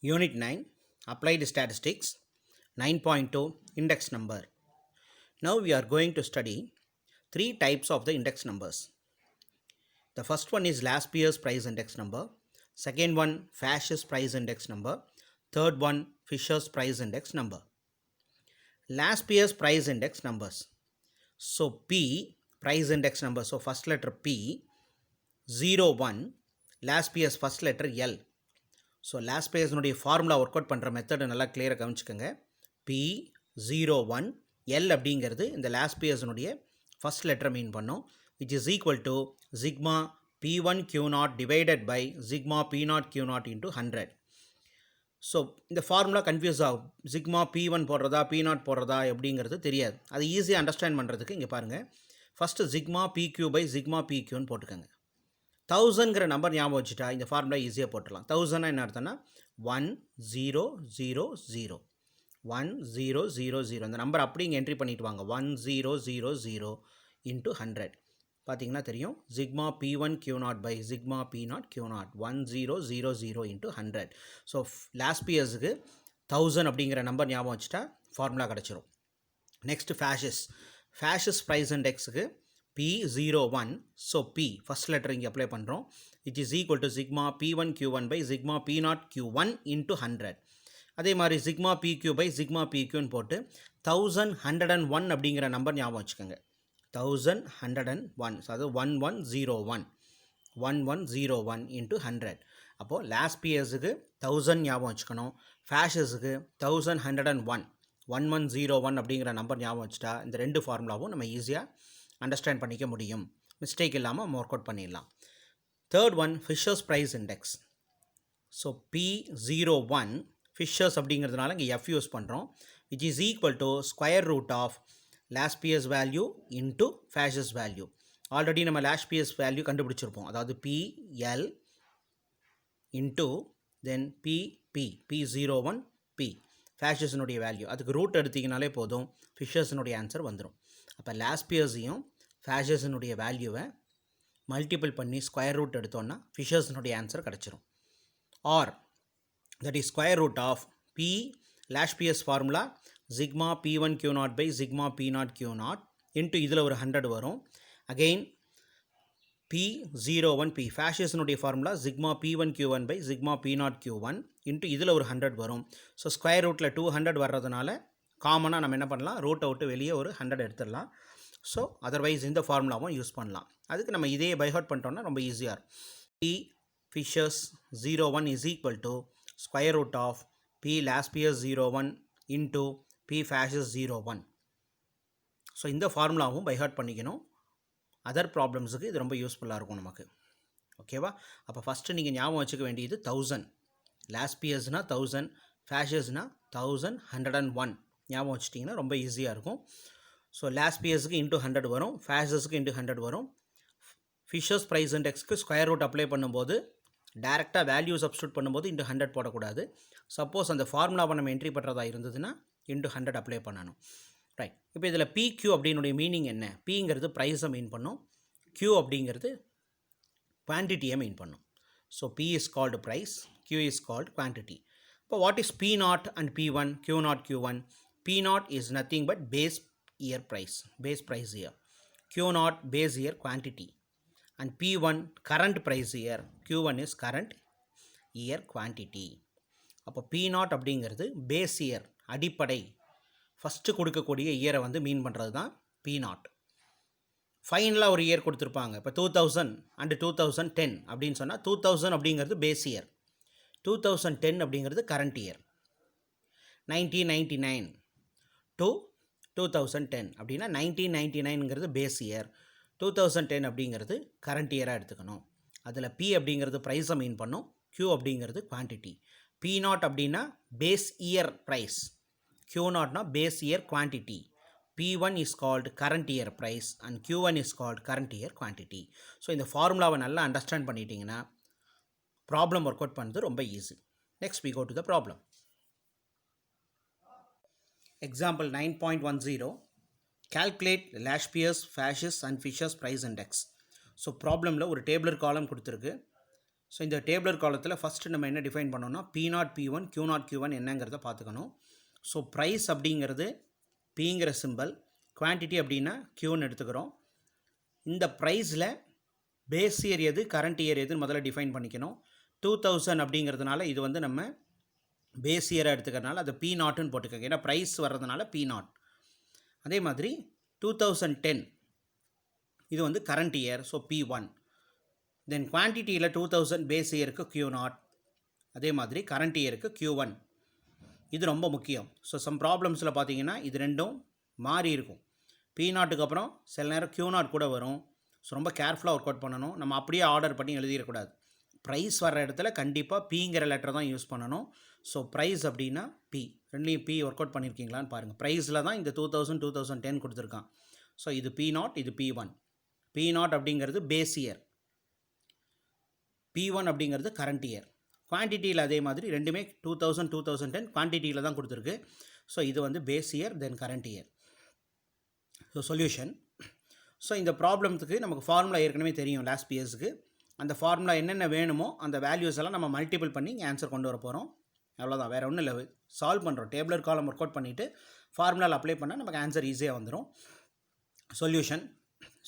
Unit 9 Applied Statistics 9.2 Index Number. Now we are going to study three types of the index numbers. The first one is last year's price index number, second one Fash's price index number, third one Fisher's price index number. Last year's price index numbers. So P price index number, so first letter P, 0, 1, last year's first letter L. So லாஸ்ட் பேஸ்னுடைய formula work out பண்ணுற method நல்லா கிளியராக கவனிச்சுக்கோங்க. P01 L அப்படிங்கிறது இந்த லாஸ்ட் பேஸ்னுடைய ஃபஸ்ட் லெட்டர் மீன் பண்ணும், which is equal to sigma P1 Q0 divided by sigma P0 Q0 into 100. So இந்த ஃபார்முலா கன்ஃபியூஸ் ஆகும், சிக்மா P1 போடுறதா P0 போடுறதா எப்படிங்கிறது தெரியாது. அது ஈஸியாக அண்டர்ஸ்டாண்ட் பண்ணுறதுக்கு இங்கே பாருங்கள், first sigma PQ by sigma PQன்னு போட்டுக்கோங்க. 1000ங்கிற நம்பர் ஞாபகம் வச்சுட்டா இந்த ஃபார்முலா ஈஸியாக போட்டுடலாம். 1000 என்ன அர்த்தம்னா 1000 1000 அந்த நம்பர் அப்படி இங்கே என்ட்ரி பண்ணிட்டு வாங்க. 1000 இன்ட்டு 100 பார்த்தீங்கன்னா தெரியும், sigma P1 Q0 by sigma P0 Q0 1000 into 100. So லாஸ்ட் இயர்ஸுக்கு 1000 அப்படிங்கிற நம்பர் ஞாபகம் வச்சுட்டா ஃபார்முலா கிடச்சிரும். நெக்ஸ்ட் ஃபேஷஸ் ப்ரைஸ் இண்டெக்ஸுக்கு P01, so P first letter இங்கே அப்ளை பண்ணுறோம், which is equal to sigma P1 Q1 by sigma P0 Q1 into 100. அதே மாதிரி sigma PQ by sigma PQன்னு போட்டு 1101 அப்படிங்கிற நம்பர் ஞாபகம் வச்சுக்கோங்க. 1101, அதாவது 1101 into 100. அப்போது லாஸ்ட் பியர்ஸுக்கு 1000 ஞாபகம் வச்சுக்கணும், ஃபேஷஸுக்கு 1101 1101 அப்படிங்கிற நம்பர் ஞாபகம் வச்சுட்டா இந்த ரெண்டு ஃபார்முலாவும் நம்ம ஈஸியாக அண்டர்ஸ்டாண்ட் பண்ணிக்க முடியும், மிஸ்டேக் இல்லாமல் நம்ம ஒர்க் அவுட் பண்ணிடலாம். Third one Fisher's price index. So P01 Fisher's அப்படிங்கிறதுனால இங்கே F யூஸ் பண்ணுறோம், which is equal to square root of Laspeyres value into Paasche's value. Already நம்ம லாஸ்ட் பியர்ஸ் வேல்யூ கண்டுபிடிச்சிருப்போம், அதாவது PL into then P01 P ஃபேஷஸினுடைய வேல்யூ, அதுக்கு root எடுத்திங்கனாலே போதும், ஃபிஷர்ஸினுடைய ஆன்சர் வந்துடும். அப்போ லாஸ்ட் பியர்ஸையும் ஃபேஷஸினுடைய வேல்யூவை மல்டிபிள் பண்ணி ஸ்கொயர் ரூட் எடுத்தோன்னா ஃபிஷர்ஸினுடைய ஆன்சர் கிடச்சிரும். Or that is square root of P Laspeyres formula sigma P1 Q0 by sigma P0 Q0 into இதில் ஒரு 100 வரும். அகெயின் P01 P ஃபேஷஸினுடைய formula sigma P1 Q1 by sigma P0 Q1 into இதில் ஒரு 100 வரும். So square ரூட்டில் 200 வர்றதுனால காமனாக நம்ம என்ன பண்ணலாம், ரூட்டை விட்டு வெளியே ஒரு 100 எடுத்துடலாம். ஸோ அதர்வைஸ் இந்த ஃபார்முலாவும் யூஸ் பண்ணலாம். அதுக்கு நம்ம இதே பைஹார்ட் பண்ணிட்டோம்னா ரொம்ப ஈஸியாக இருக்கும். P Fishers 01 is equal to square root of P last year's 01 into P Fash's 01. So இந்த ஃபார்முலாவும் பைஹார்ட் பண்ணிக்கணும், அதர் ப்ராப்ளம்ஸுக்கு இது ரொம்ப யூஸ்ஃபுல்லாக இருக்கும் நமக்கு. ஓகேவா? அப்போ ஃபஸ்ட்டு நீங்கள் ஞாபகம் வச்சுக்க வேண்டியது 1000, லாஸ்ட் இயர்ஸ்னால் 1000, ஃபேஷஸ்னால் 1101 ஞாபகம் வச்சுட்டிங்கன்னா ரொம்ப ஈஸியாக இருக்கும். ஸோ லாஸ்ட் பியர்ஸுக்கு இன்ட்டு 100 வரும், ஃபேஷஸுக்கு இன்ட்டு 100 வரும். ஃபிஷர்ஸ் ப்ரைஸ் இண்டெக்ஸ்க்கு ஸ்கொயர் ரூட் அப்ளை பண்ணும்போது டேரெக்டாக வேல்யூ சப்ஸ்டியூட் பண்ணும்போது இன்ட்டு 100 போடக்கூடாது. சப்போஸ் அந்த ஃபார்முலாவை நம்ம என்ட்ரி பண்ணுறதா இருந்ததுன்னா இன்ட்டு 100 அப்ளை பண்ணணும். ரைட், இப்போ இதில் PQ அப்படின்னுடைய மீனிங் என்ன? Pங்கிறது ப்ரைஸை மீன் பண்ணும், Q அப்படிங்கிறது குவான்டிட்டியை மீன் பண்ணும். So P is called price, Q is called quantity. இப்போ what is P0 and P1, Q0 Q1? P0 is nothing but base year price, base price year. Q0 base year quantity, and P1 current price year, Q1 is current year quantity. அப்போ P0 அப்படிங்கிறது base year, அடிப்படை, first கொடுக்கக்கூடிய இயரை வந்து மீன் பண்ணுறது தான் P0. ஃபைனலாக ஒரு year கொடுத்துருப்பாங்க, இப்போ 2000 அண்டு 2010 அப்படின்னு சொன்னால் 2000 அப்படிங்கிறது பேஸ் இயர், 2010 அப்படிங்கிறது கரண்ட் இயர். 1999 to 2010 அப்படின்னா 1999ங்கிறது பேஸ் இயர், 2010 அப்படிங்கிறது கரண்ட் இயராக எடுத்துக்கணும். அதில் P அப்படிங்கிறது ப்ரைஸை மீன் பண்ணும், Q அப்படிங்கிறது குவான்டிட்டி. P0 அப்படின்னா பேஸ் இயர் ப்ரைஸ், Q0னா base year quantity. P1 is called current year price and Q1 is called current year quantity. So இந்த ஃபார்முலாவை நல்லா அண்டர்ஸ்டாண்ட் பண்ணிட்டீங்கன்னா ப்ராப்ளம் ஒர்க் அவுட் பண்ணுறது ரொம்ப easy. Next we go to the problem. Example 9.10, calculate last year's Fash's and Fisher's price index. So ப்ராப்ளமில் ஒரு tabular காலம் கொடுத்துருக்கு. ஸோ இந்த டேபிளர் காலத்தில் ஃபஸ்ட்டு நம்ம என்ன டிஃபைன் பண்ணோம்னா P0 P1 Q0 Q1 என்னங்கிறத பார்த்துக்கணும். ஸோ ப்ரைஸ் அப்படிங்கிறது Pங்கிற சிம்பல், குவான்டிட்டி அப்படின்னா Qன்னு எடுத்துக்கிறோம். இந்த ப்ரைஸில் பேஸ் இயர் எது கரண்ட் இயர் எதுன்னு முதல்ல டிஃபைன் பண்ணிக்கணும். 2000 அப்படிங்கிறதுனால இது வந்து நம்ம பேஸ் இயராக எடுத்துக்கிறதுனால அதை P0ன்னு போட்டுக்கோங்க. ஏன்னா ப்ரைஸ் வர்றதுனால P0. அதே மாதிரி 2010 இது வந்து கரண்ட் இயர், ஸோ P1. தென் குவான்டிட்டியில் 2000 பேஸ் இயருக்கு Q0, அதே மாதிரி கரண்ட் இயருக்கு Q1. இது ரொம்ப முக்கியம். ஸோ சம் ப்ராப்ளம்ஸில் பார்த்தீங்கன்னா இது ரெண்டும் மாறி இருக்கும். P0க்கு அப்புறம் சில நேரம் Q0 கூட வரும். ஸோ ரொம்ப கேர்ஃபுல்லாக ஒர்க் அவுட் பண்ணணும். நம்ம அப்படியே ஆர்டர் பண்ணி எழுதிடக்கூடாது. ப்ரைஸ் வர்ற இடத்துல கண்டிப்பாக Pங்கிற லெட்டர் தான் யூஸ் பண்ணணும். ஸோ ப்ரைஸ் அப்படின்னா P, ரெண்டுலேயும் P ஒர்க் அவுட் பண்ணியிருக்கீங்களான்னு பாருங்கள். ப்ரைஸில் தான் இந்த 2000 2010 கொடுத்துருக்கான். ஸோ இது P0, இது P1. P0 அப்படிங்கிறது பேஸ் இயர், P1 அப்படிங்கிறது கரண்ட் இயர். குவான்டிட்டியில் அதே மாதிரி ரெண்டுமே 2000 2010 குவான்டிட்டியில் தான் கொடுத்துருக்கு. ஸோ இது வந்து base year then current year. So solution. So இந்த ப்ராப்ளத்துக்கு நமக்கு ஃபார்முலா ஏற்கனவே தெரியும் லாஸ்ட் பிஎஸ்க்கு. அந்த ஃபார்முலா என்னென்ன வேணுமோ அந்த வேல்யூஸ் எல்லாம் நம்ம மல்டிபிள் பண்ணி ஆன்சர் கொண்டு வர போகிறோம். அவ்வளோதான், வேறு ஒன்றும் இல்லை. சால்வ் பண்ணுறோம். டேபிளர் காலம் ஒர்க் அவுட் பண்ணிவிட்டு ஃபார்முலாவில் அப்ளை பண்ணால் நமக்கு ஆன்சர் ஈஸியாக வந்துடும். சொல்யூஷன்.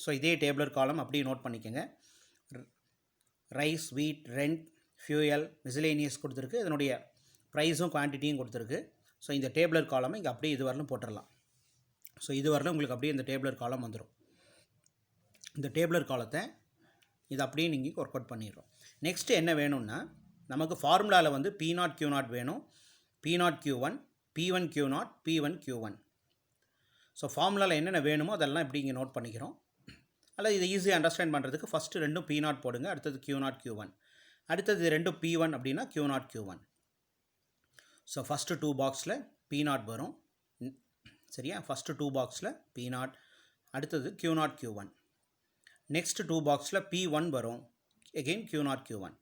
ஸோ இதே டேபிளர் காலம் அப்படியே நோட் பண்ணிக்கோங்க. ரைஸ், வீட், ரெண்ட், ஃபியூயல், மிஸ்லேனியஸ் கொடுத்துருக்கு. இதனுடைய ப்ரைஸும் குவான்டிட்டியும் கொடுத்துருக்கு. ஸோ இந்த டேபிளர் காலமை இங்கே அப்படியே இது வரலும் போட்டுடலாம். ஸோ இது வரலும் உங்களுக்கு அப்படியே இந்த டேபிளர் காலம் வந்துடும். இந்த டேபிளர் காலத்தை இது அப்படியே நீங்கள் ஒர்க் அவுட் பண்ணிடுறோம். நெக்ஸ்ட்டு என்ன வேணும்னா நமக்கு ஃபார்முலாவில் வந்து P0 Q0 வேணும். P0 Q1, P1 Q0, P1 Q1. So ஃபார்முலாவில் என்னென்ன வேணுமோ அதெல்லாம் இப்படி இங்கே நோட் பண்ணிக்கிறோம். அல்லது இதை ஈஸியாக அண்டர்ஸ்டாண்ட் பண்ணுறதுக்கு ஃபஸ்ட்டு ரெண்டும் P0 போடுங்க, அடுத்தது Q0 Q1, அடுத்தது ரெண்டும் P1 அப்படின்னா Q0 Q1. ஸோ ஃபஸ்ட்டு 2 பாக்ஸில் P0 வரும். சரியா? ஃபஸ்ட்டு 2 பாக்ஸில் P0, அடுத்தது Q0 Q1. நெக்ஸ்ட் 2 பாக்ஸில் P1 வரும், எகெயின் Q0 Q1.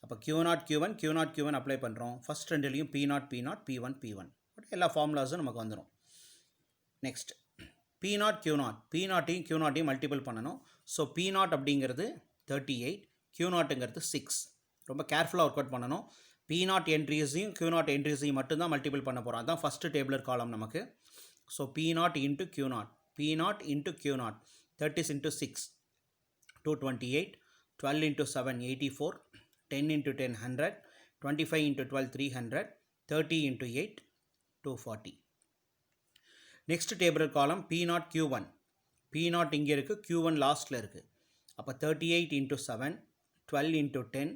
அப்போ Q0 Q1 Q0 Q1 apply பண்ணுறோம். ஃபஸ்ட் ரெண்டுலேயும் P0 P0 P1 P1 எல்லா ஃபார்முலாஸும் நமக்கு வந்துடும். நெக்ஸ்ட் P0 Q0, P0யும் Q0யும் மல்டிபிள் பண்ணணும். ஸோ P0 அப்படிங்கிறது 38, Q0ங்கிறது 6. ரொம்ப கேர்ஃபுல்லாக ஒர்க் அவுட் பண்ணணும். P0 என்ட்ரிஸையும் Q0 என்ட்ரிஸையும் மட்டும்தான் மல்டிபிள் பண்ண போகிறோம். அதுதான் ஃபஸ்ட்டு டேபிளர் காலம் நமக்கு. So P0 into Q0, P0 into Q0, 30 into 6 228, 12 into 7 84, 10 into 10 100, 25 into 12 300, 30 into 8 240. Next table காலம் P0 Q1. P0 இங்கே இருக்குது, Q1 லாஸ்ட்டில் இருக்குது. அப்போ 38 into 7, 12 into 10,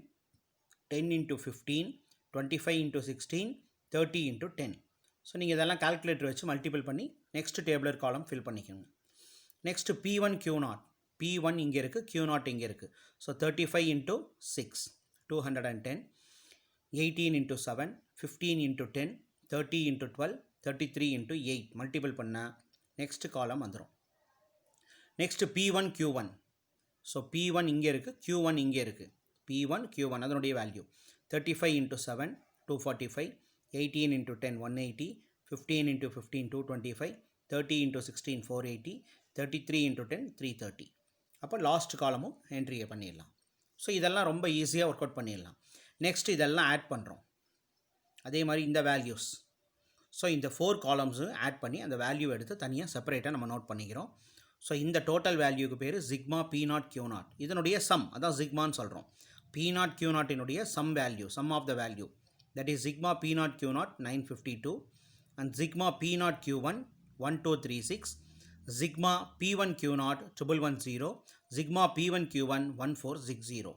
10 into 15, 25 into 16, 30 into 10. So நீங்கள் இதெல்லாம் கால்குலேட்டர் வச்சு மல்டிபிள் பண்ணி நெக்ஸ்ட் டேபிளர் காலம் ஃபில் பண்ணிக்கோங்க. நெக்ஸ்ட் P1 Q0, P1 இங்கே இருக்குது, Q0 இங்கே இருக்குது. So 35 into 6 210, 18 into 7, 15 into 10, 30 into 12, 33 into 8 multiple பண்ணால் நெக்ஸ்ட் காலம் வந்துடும். Next P1 Q1. So P1 இங்கே இருக்குது, Q1 இங்கே இருக்குது. P1 Q1 அதனுடைய value 35 into 7 245, 18 into 10 180, 15 into 15 225, 30 into 16 480, 33 into 10 330. அப்போ லாஸ்ட் காலமும் என்ட்ரியை பண்ணிடலாம். ஸோ இதெல்லாம் ரொம்ப ஈஸியாக ஒர்க் அவுட் பண்ணிடலாம். நெக்ஸ்ட் இதெல்லாம் ஆட் பண்ணுறோம். அதே மாதிரி இந்த வேல்யூஸ். ஸோ இந்த 4 காலம்ஸும் ஆட் பண்ணி அந்த வேல்யூ எடுத்து தனியாக செப்பரேட்டாக நம்ம நோட் பண்ணிக்கிறோம். ஸோ இந்த டோட்டல் வேல்யூக்கு பேர் சிக்மா P0 Q0. இதனுடைய சம் அதான் சிக்மான்னு சொல்கிறோம். P0 Q0 sum value, sum of the value, that is sigma P0 Q0 952 and sigma P0 Q1 1236, sigma P1 Q0 1110, sigma P1 Q1 1460.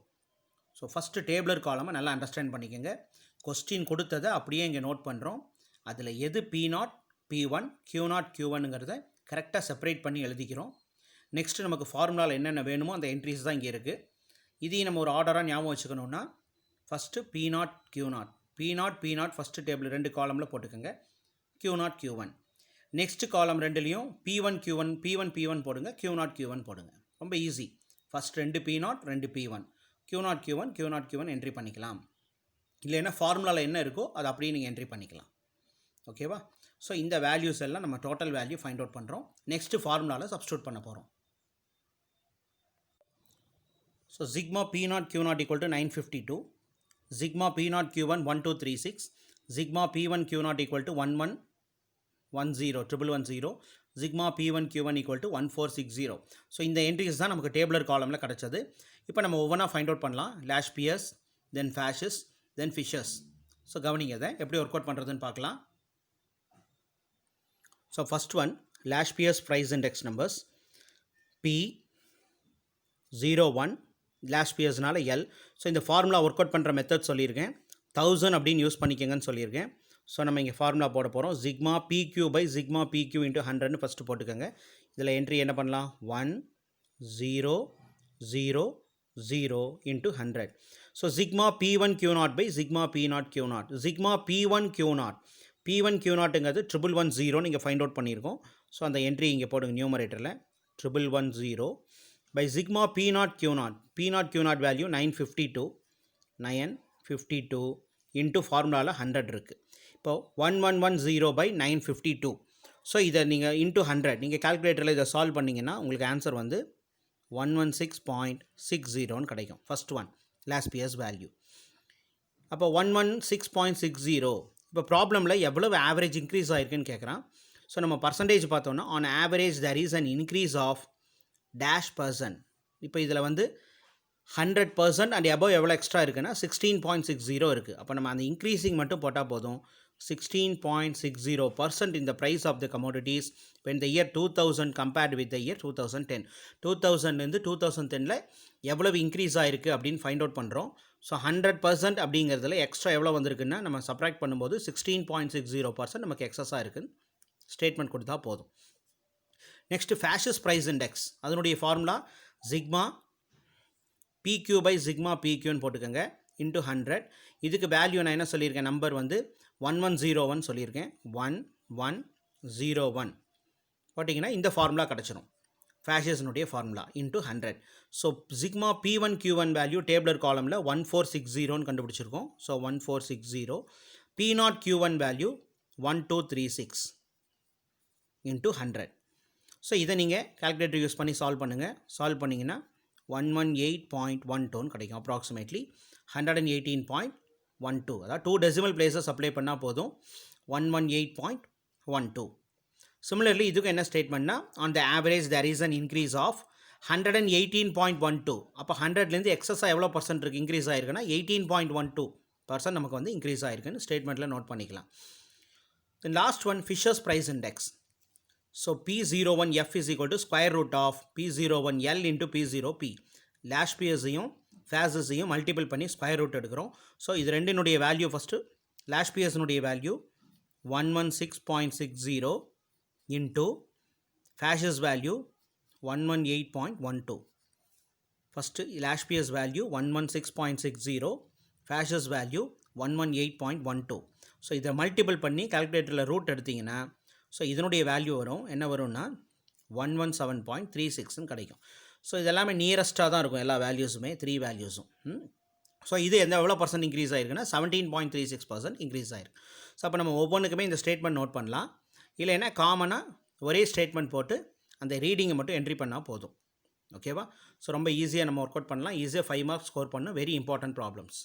So first tabular காலமை நல்லா understand பண்ணிக்கோங்க. Question கொடுத்ததை அப்படியே இங்கே note பண்ணுறோம். அதில் எது P0 P1 Q0 Q1ங்கிறத கரெக்டாக செப்பரேட் பண்ணி எழுதிக்கிறோம். நெக்ஸ்ட்டு நமக்கு ஃபார்முலாவில் என்னென்ன வேணுமோ அந்த என்ட்ரிஸ் தான் இங்கே இருக்குது. இதையும் நம்ம ஒரு ஆர்டராக ஞாபகம் வச்சுக்கணுன்னா first P0 Q0, P0 first table 2 காலமில் போட்டுக்கோங்க, Q0 Q1. நெக்ஸ்ட் காலம் ரெண்டுலேயும் P1 Q1 P1 P1 போடுங்க, Q0 Q1 போடுங்க. ரொம்ப easy. First 2 P0 2 P1, Q0 Q1 Q0 Q1 entry பண்ணிக்கலாம். இல்லைன்னா ஃபார்முலாவில் என்ன இருக்கோ அதை அப்படியே நீங்கள் என்ட்ரி பண்ணிக்கலாம். ஓகேவா? ஸோ இந்த வேல்யூஸ் எல்லாம் நம்ம டோட்டல் வேல்யூ ஃபைண்ட் அவுட் பண்ணுறோம். நெக்ஸ்ட்டு ஃபார்முலாவில் சப்ஸ்டியூட் பண்ண போகிறோம். So sigma P naught Q naught equal to 952. Sigma P naught Q1 1236. Sigma P1 Q naught equal to 1110. Sigma P1 Q1 equal to 1460. So இந்த entries தான் நமக்கு டேபிளர் காலமில் கிடச்சது. இப்போ நம்ம ஒவ்வொன்றா ஃபைண்ட் அவுட் பண்ணலாம். Laspeyres, then Paasche's, then Fisher's. So கவனிங்க அதை எப்படி ஒர்க் அவுட் பண்ணுறதுன்னு பார்க்கலாம். So first one Laspeyres price index numbers P01 லேஷ் பியர்ஸ்னால L. ஸோ இந்த ஃபார்முலா ஒர்க் அவுட் பண்ணுற மெத்தட் சொல்லியிருக்கேன். 1000 அப்படின்னு யூஸ் பண்ணிக்கங்கன்னு சொல்லியிருக்கேன். ஸோ நம்ம இங்கே ஃபார்முலா போட போகிறோம். Sigma PQ by sigma PQ into 100ன்னு ஃபஸ்ட்டு போட்டுக்கோங்க. இதில் என்ட்ரி என்ன பண்ணலாம்? 1 0 0 0 into 100. So sigma P1 Q naught by sigma P0 Q naught. Sigma P1 Q naught. P1 Q naughtங்கிறது 1110 நீங்கள் ஃபைண்ட் அவுட் பண்ணியிருக்கோம். ஸோ அந்த என்ட்ரி இங்கே போடுங்க நியூமரேட்டரில் 1110 by sigma P0 Q naught. P0 Q naught value 952 into ஃபார்முலாவில் 100 இருக்குது. இப்போது 1110 பை 952. ஸோ இதை நீங்கள் இன்ட்டு 100 நீங்கள் கால்குலேட்டரில் இதை சால்வ் பண்ணிங்கன்னா உங்களுக்கு ஆன்சர் வந்து 116.60ன்னு கிடைக்கும். First one Laspeyres value. அப்போ 116.60. இப்போ ப்ராப்ளமில் எவ்வளவு ஆவரேஜ் இன்க்ரீஸ் ஆகிருக்குன்னு கேட்குறான். ஸோ நம்ம பர்சன்டேஜ் பார்த்தோன்னா on average there is an increase of dash percent. இப்போ இதில் வந்து 100% அண்ட் above எவ்வளோ எக்ஸ்ட்ரா இருக்குன்னா 16.60 இருக்குது. அப்போ நம்ம அந்த இன்க்ரீஸிங் மட்டும் போட்டால் போதும். 16.60% in the price of the commodities when the year 2000 compared with the year 2010. 2000 2010ல் எவ்வளவு இன்க்ரீஸ் ஆகிருக்கு அப்படின்னு ஃபைண்ட் அவுட் பண்ணுறோம். ஸோ 100% அப்படிங்கிறதுல எக்ஸ்ட்ரா எவ்வளோ வந்திருக்குன்னா நம்ம சப்ராக்ட் பண்ணும்போது 16.60% நமக்கு எக்ஸஸாக இருக்குன்னு ஸ்டேட்மெண்ட் கொடுத்தா போதும். Next Paasche's price index. அதனுடைய formula sigma PQ by sigma PQன்னு போட்டுக்கோங்க இன்ட்டு 100. இதுக்கு வேல்யூ நான் என்ன சொல்லியிருக்கேன்? நம்பர் வந்து 1101 சொல்லியிருக்கேன். 1101 போட்டிங்கன்னா இந்த ஃபார்முலா கிடச்சிரும். ஃபேஷஸ்னுடைய formula into 100. So sigma P1 Q1 value tabular காலமில் 1460ன்னு கண்டுபிடிச்சிருக்கோம். So 1460. P0 Q1 value 1236 into 100. So இதை நீங்கள் கால்குலேட்டர் யூஸ் பண்ணி சால்வ் பண்ணுங்கள். சால்வ் பண்ணிங்கன்னா 118.12 கிடைக்கும். அப்ராக்சிமேட்லி 118.12. அதாவது 2 டெசிமல் பிளேஸஸ் அப்ளை பண்ணால் போதும். 118.12. சிமிலர்லி இதுக்கு என்ன ஸ்டேட்மெண்ட்னா on the average there is an increase of 118.12. அப்போ 100லேருந்து எக்ஸஸாக எவ்வளோ பர்சன்ட் இருக்குது இன்க்ரீஸ் ஆகிருக்குன்னா 18.12% நமக்கு வந்து இன்க்ரீஸ் ஆகிருக்குன்னு ஸ்டேட்மெண்ட்டில் நோட் பண்ணிக்கலாம். Then last one Fisher's price index. So P01F is equal to square root of P01L into P0P. லேஷ் பியர்ஸையும் ஃபேஸஸையும் மல்டிபிள் பண்ணி ஸ்கொயர் ரூட் எடுக்கிறோம். ஸோ இது ரெண்டினுடைய வேல்யூ ஃபஸ்ட்டு லேஷ் பியர்ஸினுடைய value 116.60 into Paasche's value 118.12. First Laspeyres value 116.60, Paasche's value 118.12. So இதை மல்டிபிள் பண்ணி கால்குலேட்டரில் ரூட் எடுத்திங்கன்னா ஸோ இதனுடைய வேல்யூ வரும். என்ன வரும்னா 117.36ன்னு கிடைக்கும். ஸோ இது எல்லாமே நியரஸ்ட்டாக தான் இருக்கும் எல்லா வேல்யூஸுமே, 3 வேல்யூஸும். ஸோ இது எவ்வளோ பர்சன்ட் இன்க்ரீஸ் ஆகிருக்குன்னா 17.36% இன்க்ரீஸ் ஆகிருக்கு. ஸோ அப்போ நம்ம ஒவ்வொன்றுக்குமே இந்த ஸ்டேட்மெண்ட் நோட் பண்ணலாம். இல்லைன்னா காமனாக ஒரே ஸ்டேட்மெண்ட் போட்டு அந்த ரீடிங்கை மட்டும் என்ட்ரி பண்ணால் போதும். ஓகேவா? ஸோ ரொம்ப ஈஸியாக நம்ம ஒர்க் அவுட் பண்ணலாம். ஈஸியாக 5 மார்க்ஸ் ஸ்கோர் பண்ண வெரி இம்பார்ட்டன்ட் ப்ராப்ளம்ஸ்.